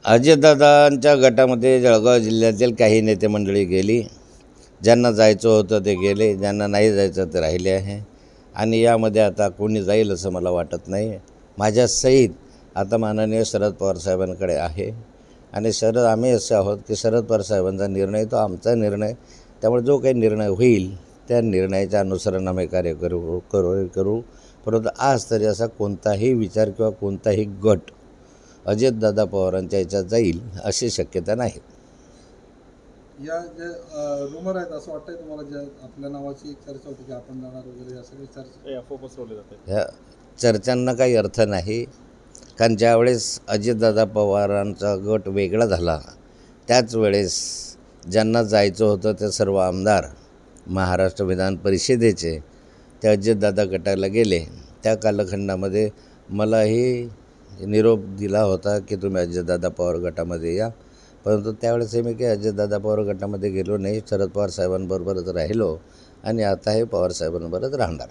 अजितदादांच्या गटामध्ये जळगाव जिल्ह्यातील काही नेते मंडळी गेली. ज्यांना जायचं होतं ते गेले, ज्यांना नाही जायचं ते राहिले आहे. आणि यामध्ये आता कोणी जाईल असं मला वाटत नाही. माझ्या सहित आता माननीय शरद पवार साहेबांकडे आहे. आणि आम्ही असे आहोत की शरद पवार साहेबांचा निर्णय तो आमचा निर्णय. त्यामुळे जो काही निर्णय होईल त्या निर्णयाच्या अनुसरण आम्ही कार्य करू. परंतु आज तरी असा कोणताही विचार किंवा कोणताही गट अजितदादा पवारांच्या याच्यात जाईल अशी शक्यता नाही. या जे रुमर आहेत असं वाटतंय तुम्हाला, ज्या आपल्या नावाची एक चर्चा होती की आपण जाणार वगैरे, या सगळी चर्चा पसरवले जाते. ह्या चर्चांना काही अर्थ नाही. कारण ज्यावेळेस अजितदादा पवारांचा गट वेगळा झाला त्याच वेळेस ज्यांना जायचं होतं ते सर्व आमदार महाराष्ट्र विधान परिषदेचे ते अजितदादा गटाला गेले. त्या कालखंडामध्ये मलाही निरोप दिला होता की तुम्ही अजितदादा पवार गटामध्ये या. परंतु त्यावेळेस मी काही अजितदादा पवार गटामध्ये गेलो नाही. शरद पवार साहेबांबरोबरच राहिलो आणि आताही पवार साहेबांबरोबरच राहणार.